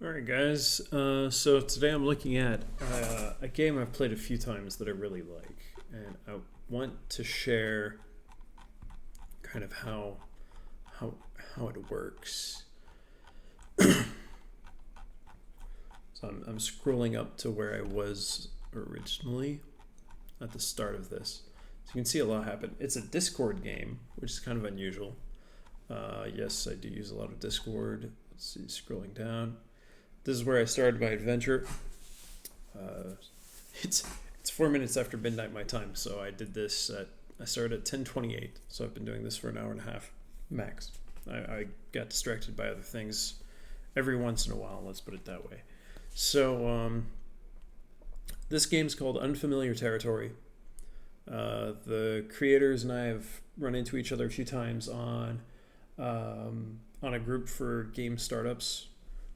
Alright, guys. So today I'm looking at a game I've played a few times that I really like, and I want to share kind of how how it works. So I'm scrolling up to where I was originally at the start of this. So you can see a lot happen. It's a Discord game, which is kind of unusual. Yes, I do use a lot of Discord. Let's see, scrolling down. This is where I started my adventure. Uh, it's 4 minutes after midnight my time, so I started at 10:28. So I've been doing this for an hour and a half max. I got distracted by other things every once in a while. Let's put it that way. So this game's called Unfamiliar Territory. The creators and I have run into each other a few times on a group for game startups.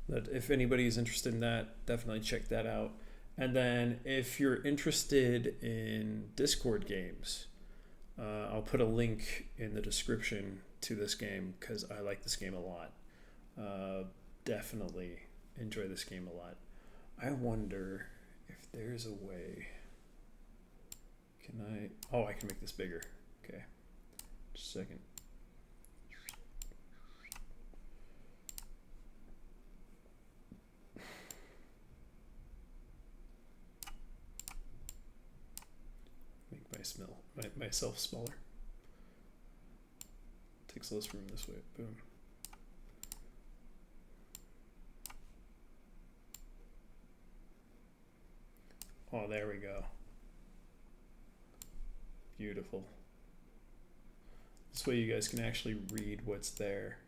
That if anybody's interested in that, definitely check that out. And then if you're interested in Discord games, I'll put a link in the description to this game because I like this game a lot. Definitely enjoy this game a lot. I wonder if there's a way. Can I? Oh, I can make this bigger. Okay, just a second. Myself smaller. Takes less room this way. Boom. Oh, there we go. Beautiful. This way you guys can actually read what's there.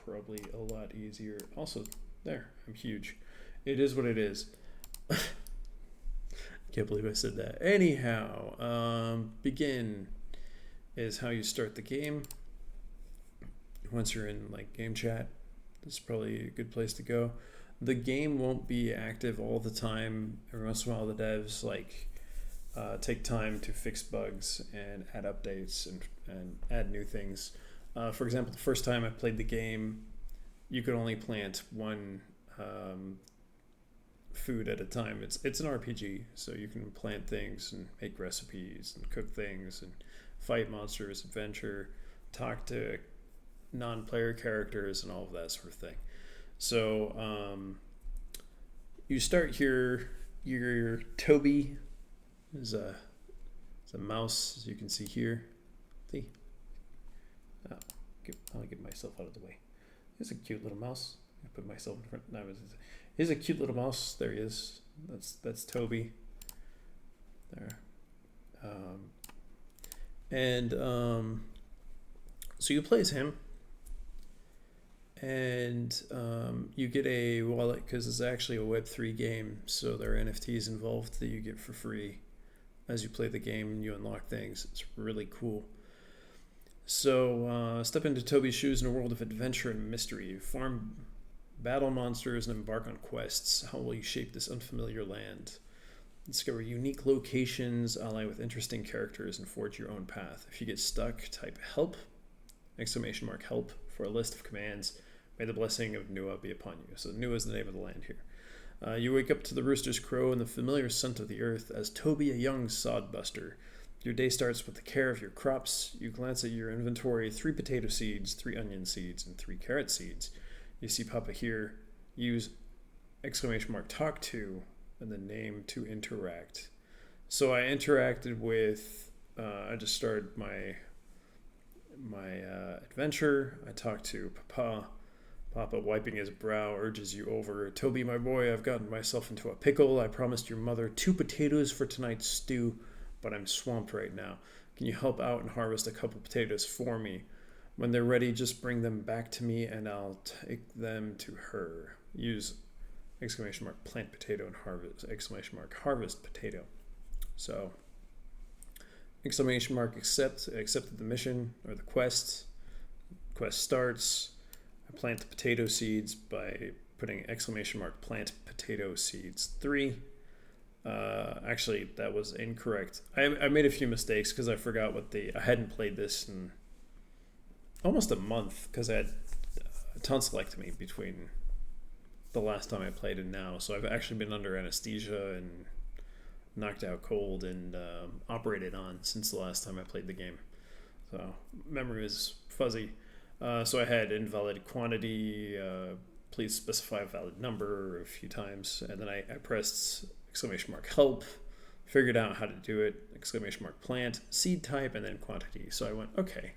Probably a lot easier. Also, there, I'm huge. It is what it is. Can't believe I said that. Anyhow, begin is how you start the game. Once you're in like game chat, this is probably a good place to go. The game won't be active all the time. Every once in a while, the devs take time to fix bugs and add updates and add new things. For example, the first time I played the game, you could only plant one food at a time. It's an RPG, so you can plant things and make recipes and cook things and fight monsters, adventure, talk to non-player characters and all of that sort of thing. So you start here. Your Toby is a mouse, as you can see here. See? Oh, I'll get myself out of the way. It's a cute little mouse. I put myself in front. No, he's a cute little mouse. There he is. That's Toby. There. So you play as him, and you get a wallet because it's actually a Web3 game. So there are NFTs involved that you get for free as you play the game, and you unlock things. It's really cool. So step into Toby's shoes in a world of adventure and mystery. Farm, battle monsters, and embark on quests. How will you shape this unfamiliar land? Discover unique locations, ally with interesting characters, and forge your own path. If you get stuck, type help, ! Help, for a list of commands. May the blessing of Nua be upon you. So Nua is the name of the land here. You wake up to the rooster's crow and the familiar scent of the earth as Toby, a young sodbuster. Your day starts with the care of your crops. You glance at your inventory: 3 potato seeds, 3 onion seeds, and 3 carrot seeds. You see Papa here. Use ! Talk to and the name to interact. So I interacted with. I just started my adventure. I talked to Papa. Papa, wiping his brow, urges you over. Toby, my boy, I've gotten myself into a pickle. I promised your mother 2 potatoes for tonight's stew, but I'm swamped right now. Can you help out and harvest a couple potatoes for me? When they're ready, just bring them back to me and I'll take them to her. Use ! Plant potato and harvest ! Harvest potato. So ! Accepted the mission or the quest. Quest starts. I plant the potato seeds by putting ! Plant potato seeds 3. Actually, that was incorrect. I made a few mistakes because I forgot I hadn't played this in almost a month because I had tonsillectomy between the last time I played and now. So I've actually been under anesthesia and knocked out cold and operated on since the last time I played the game. So memory is fuzzy. So I had invalid quantity, please specify a valid number a few times. And then I pressed !help, figured out how to do it, !plant, seed type, and then quantity. So I went, okay,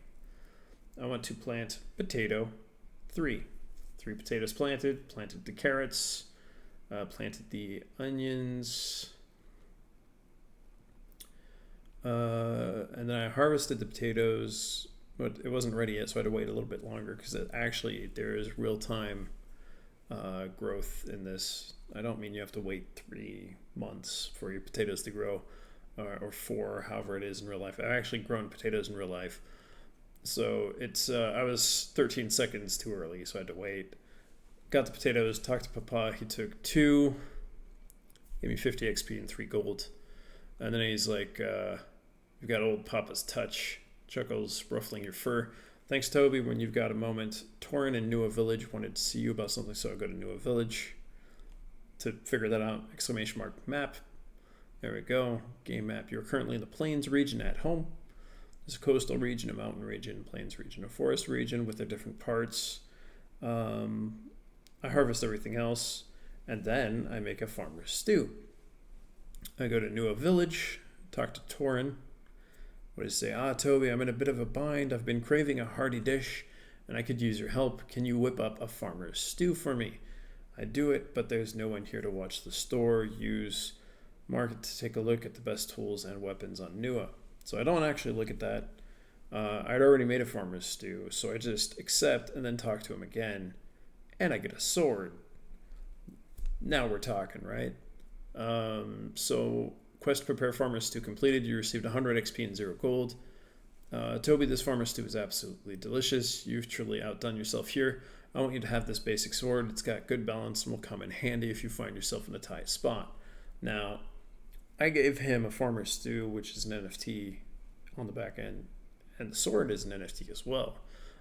I want to plant potato 3. 3 potatoes planted the carrots, planted the onions, and then I harvested the potatoes, but it wasn't ready yet, so I had to wait a little bit longer because actually there is real-time growth in this. I don't mean you have to wait 3 months for your potatoes to grow, or 4, however it is in real life. I've actually grown potatoes in real life. So it's I was 13 seconds too early, so I had to wait. Got the potatoes, talked to Papa. He took 2, gave me 50 XP and 3 gold. And then he's like, you've got old Papa's touch. Chuckles, ruffling your fur. Thanks, Toby, when you've got a moment. Torin in Nua Village wanted to see you about something, so I go to Nua Village to figure that out. !map. There we go. Game map. You're currently in the Plains region at home. There's a coastal region, a mountain region, plains region, a forest region with their different parts. I harvest everything else, and then I make a farmer's stew. I go to Nua Village, talk to Torin. What does he say? Toby, I'm in a bit of a bind. I've been craving a hearty dish, and I could use your help. Can you whip up a farmer's stew for me? I do it, but there's no one here to watch the store. Use market to take a look at the best tools and weapons on Nua. So I don't actually look at that. I'd already made a farmer's stew, so I just accept and then talk to him again, and I get a sword. Now we're talking, right? So quest to prepare farmer's stew completed. You received 100 XP and 0 gold. Toby, this farmer's stew is absolutely delicious. You've truly outdone yourself here. I want you to have this basic sword. It's got good balance and will come in handy if you find yourself in a tight spot. Now, I gave him a farmer's stew, which is an NFT on the back end, and the sword is an NFT as well.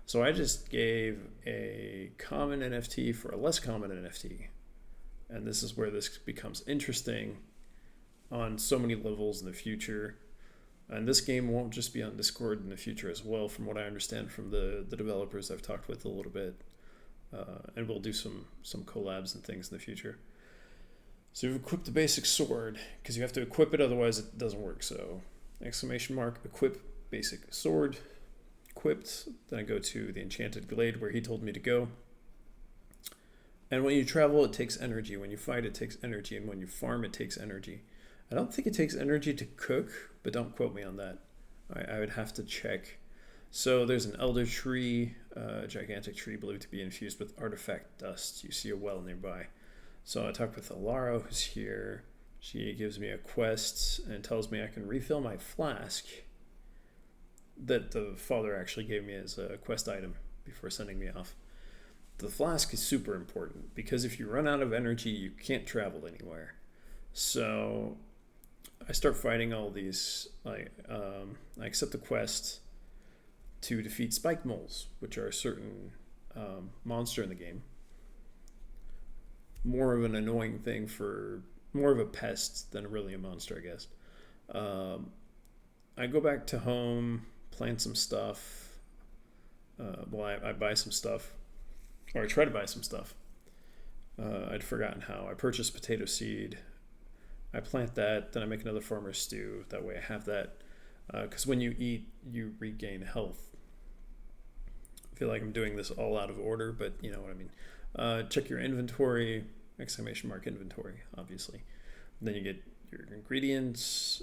So I just gave a common NFT for a less common NFT. And this is where this becomes interesting on so many levels in the future. And this game won't just be on Discord in the future as well, from what I understand from the developers I've talked with a little bit. And we'll do some collabs and things in the future. So you've equipped the basic sword, because you have to equip it, otherwise it doesn't work. So equip basic sword, equipped. Then I go to the enchanted glade where he told me to go. And when you travel, it takes energy. When you fight, it takes energy. And when you farm, it takes energy. I don't think it takes energy to cook, but don't quote me on that. I would have to check. So there's an elder tree, a gigantic tree believed to be infused with artifact dust. You see a well nearby. So I talked with Alara, who's here. She gives me a quest and tells me I can refill my flask that the father actually gave me as a quest item before sending me off. The flask is super important because if you run out of energy, you can't travel anywhere. So I start fighting all these. I accept the quest to defeat spike moles, which are a certain monster in the game. More of an annoying thing more of a pest than really a monster, I guess. I go back to home, plant some stuff. I buy some stuff. Or I try to buy some stuff. I'd forgotten how. I purchase potato seed. I plant that. Then I make another farmer's stew. That way I have that. Because when you eat, you regain health. I feel like I'm doing this all out of order, but you know what I mean. Check your inventory. !inventory, obviously. And then you get your ingredients,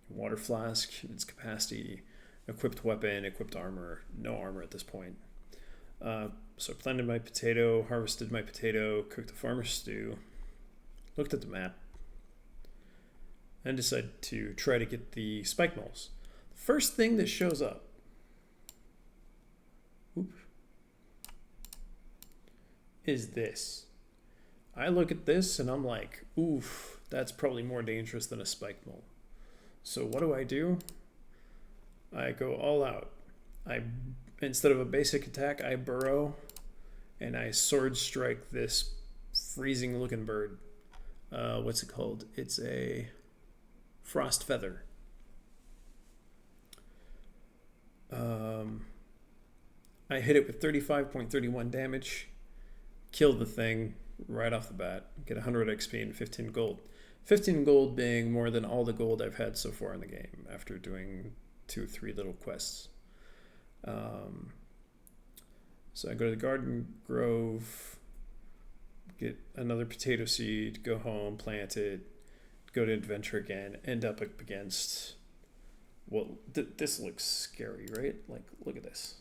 water flask, its capacity, equipped weapon, equipped armor. No armor at this point. So I planted my potato, harvested my potato, cooked a farmer's stew, looked at the map, and decided to try to get the spike moles. The first thing that shows up is this. I look at this and I'm like, oof, that's probably more dangerous than a spike mole. So what do? I go all out. Instead of a basic attack, I burrow and I sword strike this freezing looking bird. What's it called? It's a frost feather. I hit it with 35.31 damage, kill the thing right off the bat, get 100 XP and 15 gold. 15 gold being more than all the gold I've had so far in the game after doing 2-3 little quests. So I go to the garden grove, get another potato seed, go home, plant it, go to adventure again, end up against... Well, this looks scary, right? Like, look at this.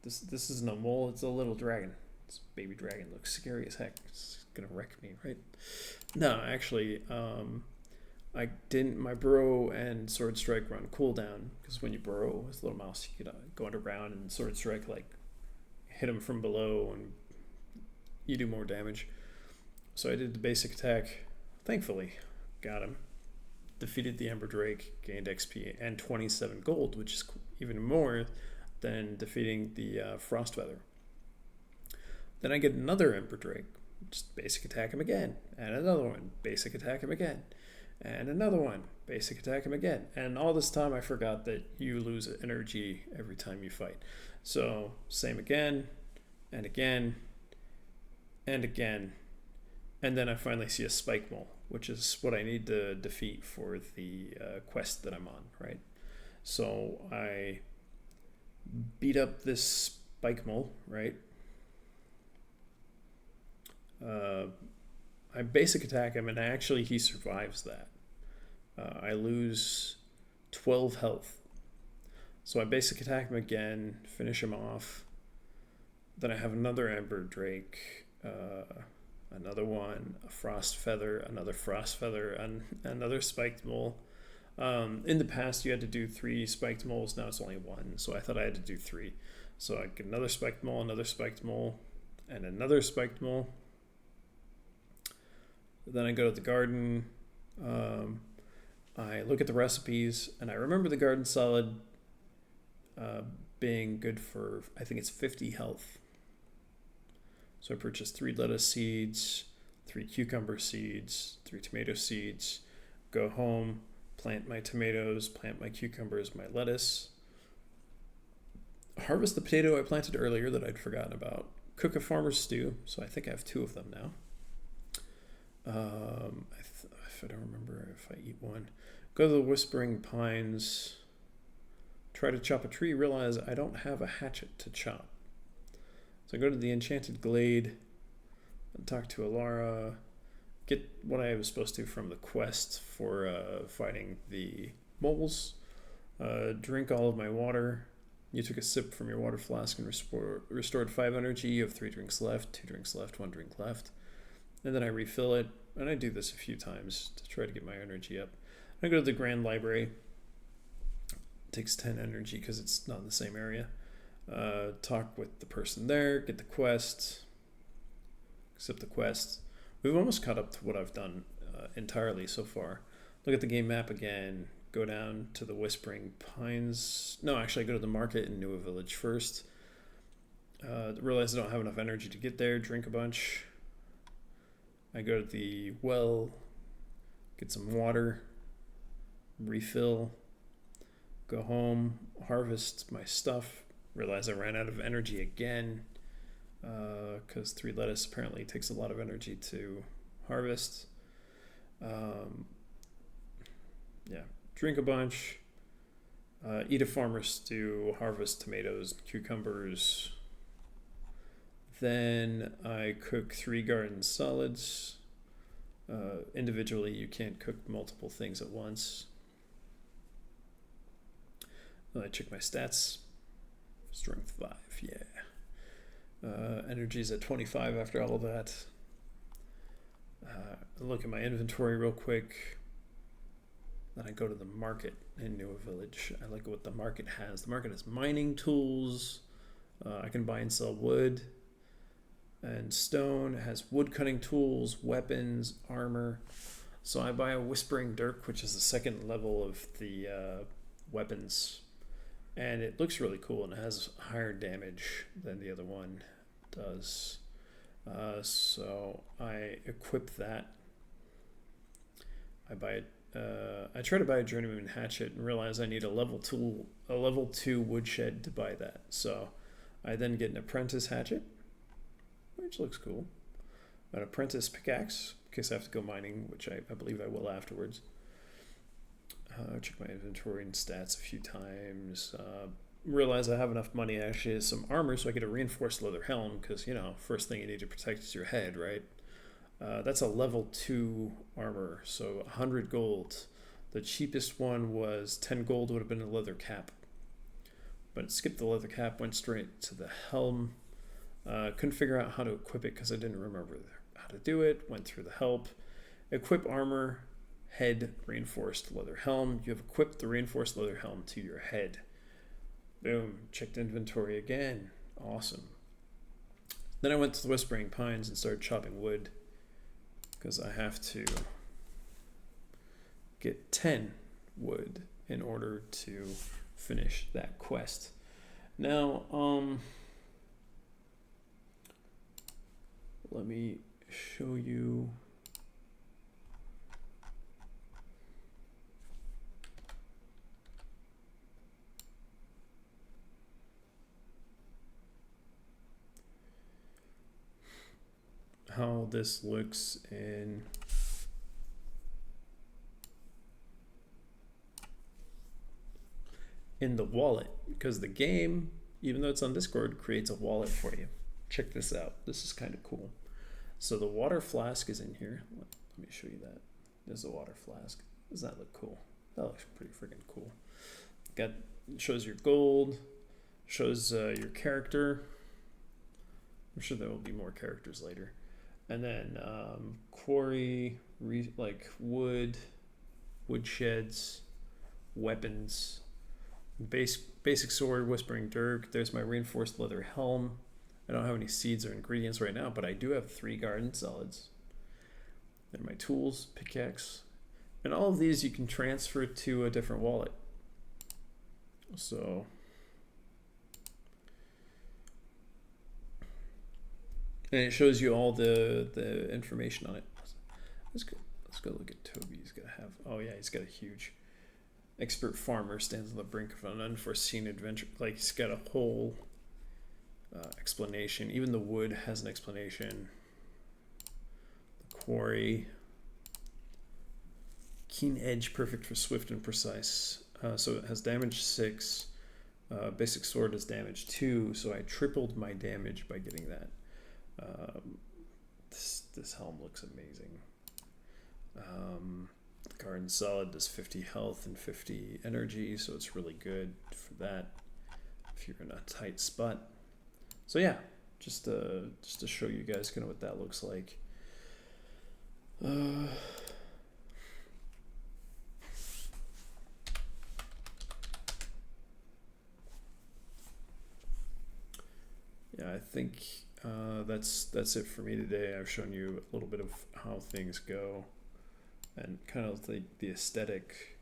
This isn't a mole, it's a little dragon. This baby dragon looks scary as heck. It's gonna wreck me, right? No, actually, I didn't. My burrow and sword strike run cooldown, because when you burrow with little mouse, you can go underground, and sword strike, like, hit him from below and you do more damage. So I did the basic attack. Thankfully, got him. Defeated the Ember Drake, gained XP and 27 gold, which is even more than defeating the Frost Feather. Then I get another Ember Drake, just basic attack him again, and another one, basic attack him again, and another one, basic attack him again. And all this time I forgot that you lose energy every time you fight. So same again, and again, and again. And then I finally see a spike mole, which is what I need to defeat for the quest that I'm on, right? So I beat up this spike mole, right? I basic attack him, and actually he survives that. I lose 12 health. So I basic attack him again, finish him off. Then I have another Ember Drake, another one, a Frost Feather, another Frost Feather, and another Spiked Mole. In the past, you had to do 3 Spiked Moles. Now it's only 1, so I thought I had to do 3. So I get another Spiked Mole, another Spiked Mole, and another Spiked Mole. Then I go to the garden. I look at the recipes, and I remember the garden salad being good for, I think it's 50 health. So I purchased 3 lettuce seeds, 3 cucumber seeds, 3 tomato seeds, go home, plant my tomatoes, plant my cucumbers, my lettuce, harvest the potato I planted earlier that I'd forgotten about, cook a farmer's stew, so I think I have 2 of them now. If I don't remember if I eat one, go to the Whispering Pines, try to chop a tree, realize I don't have a hatchet to chop. So I go to the Enchanted Glade and talk to Alara, get what I was supposed to from the quest for fighting the moles, drink all of my water. You took a sip from your water flask and restored 5 energy. You have 3 drinks left, 2 drinks left, 1 drink left. And then I refill it, and I do this a few times to try to get my energy up. I go to the Grand Library. It takes 10 energy because it's not in the same area. Talk with the person there, get the quest, accept the quest. We've almost caught up to what I've done entirely so far. Look at the game map again, go down to the Whispering Pines. No, actually I go to the market in New Village first. Realize I don't have enough energy to get there, drink a bunch. I go to the well, get some water, refill, go home, harvest my stuff, realize I ran out of energy again, because 3 lettuce apparently takes a lot of energy to harvest. Drink a bunch, eat a farmer's stew, harvest tomatoes, cucumbers. Then I cook 3 garden salads. Individually, you can't cook multiple things at once. Then I check my stats. Strength 5, yeah. Energy's at 25 after all of that. Look at my inventory real quick. Then I go to the market in New Village. I look at what the market has. The market has mining tools. I can buy and sell wood and stone. It has wood cutting tools, weapons, armor. So I buy a Whispering Dirk, which is the 2nd level of the weapons. And it looks really cool, and it has higher damage than the other one. does. So I equip that. I try to buy a journeyman hatchet and realize I need a level 2 woodshed to buy that. So I then get an apprentice hatchet, which looks cool. An apprentice pickaxe, in case I have to go mining, which I believe I will afterwards. Check my inventory and stats a few times. Realize I have enough money actually as some armor, so I get a reinforced leather helm, because, first thing you need to protect is your head, right? That's a level 2 armor, so 100 gold. The cheapest one was 10 gold, would have been a leather cap. But it skipped the leather cap, went straight to the helm. Couldn't figure out how to equip it because I didn't remember how to do it. Went through the help. Equip armor, head, reinforced leather helm. You have equipped the reinforced leather helm to your head. Boom. Checked inventory again. Awesome. Then I went to the Whispering Pines and started chopping wood, because I have to get 10 wood in order to finish that quest. Now, let me show you. How this looks in the wallet, because the game, even though it's on Discord, creates a wallet for you. Check this out. This is kind of cool. So the water flask is in here. Let me show you that. There's the water flask. Does that look cool? That looks pretty freaking cool. Shows your gold, shows your character. I'm sure there will be more characters later. And then quarry, like wood sheds, weapons, basic sword, whispering dirk. There's my reinforced leather helm. I don't have any seeds or ingredients right now, but I do have 3 garden solids. Then my tools, pickaxe, and all of these you can transfer to a different wallet. So and it shows you all the information on it. Let's go look at Toby. He's gonna have, oh yeah, he's got a huge expert farmer stands on the brink of an unforeseen adventure. Like, he's got a whole explanation. Even the wood has an explanation. The quarry, keen edge, perfect for swift and precise. So it has damage 6. Basic sword has damage 2. So I tripled my damage by getting that. This helm looks amazing. Garden solid does 50 health and 50 energy, so it's really good for that if you're in a tight spot. So yeah, just to show you guys kind of what that looks like. Yeah, I think that's it for me today. I've shown you a little bit of how things go and kind of the aesthetic.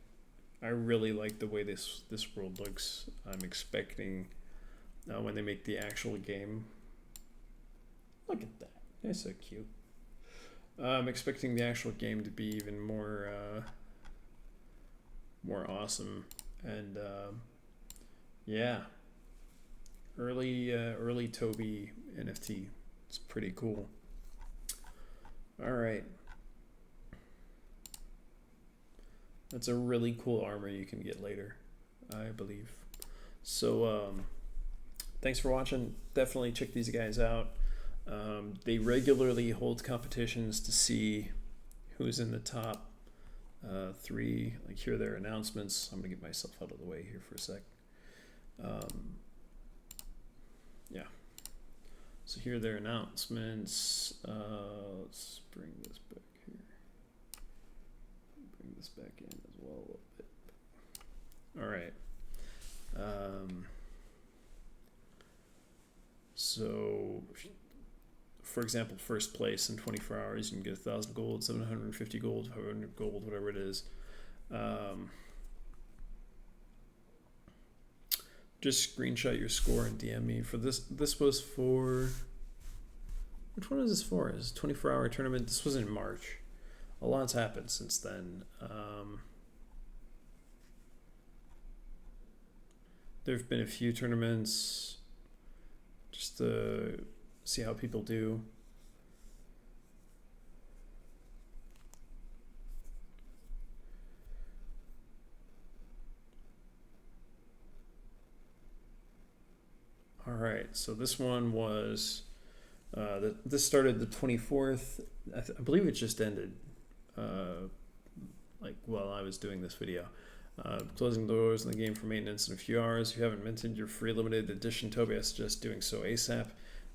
I really like the way this world looks. I'm expecting when they make the actual game. Look at that. That's so cute. I'm expecting the actual game to be even more awesome. And yeah, early Toby NFT. It's pretty cool. All right. That's a really cool armor you can get later, I believe. So thanks for watching. Definitely check these guys out. They regularly hold competitions to see who's in the top 3. Like, here are their announcements. I'm gonna get myself out of the way here for a sec. Yeah. So here are their announcements. Let's bring this back here. Bring this back in as well a little bit. All right. So, for example, first place in 24 hours, you can get 1,000 gold, 750 gold, 500 gold, whatever it is. Just screenshot your score and DM me. For this was for Which one is this for? Is this 24-hour tournament? This was in March. A lot's happened since then. There have been a few tournaments just to see how people do. All right, so this one was, this started the 24th. I believe it just ended, like while I was doing this video. Closing doors in the game for maintenance in a few hours. If you haven't minted your free limited edition Toby, I suggest doing so ASAP.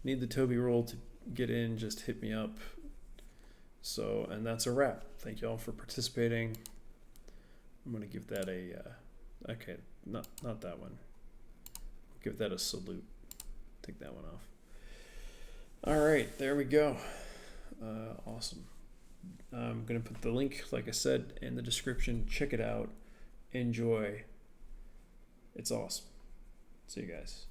Need the Toby roll to get in, just hit me up. So, and that's a wrap. Thank you all for participating. I'm going to give that a, okay, not that one. Give that a salute. Take that one off. All right, there we go. Awesome. I'm going to put the link, like I said, in the description. Check it out. Enjoy. It's awesome. See you guys.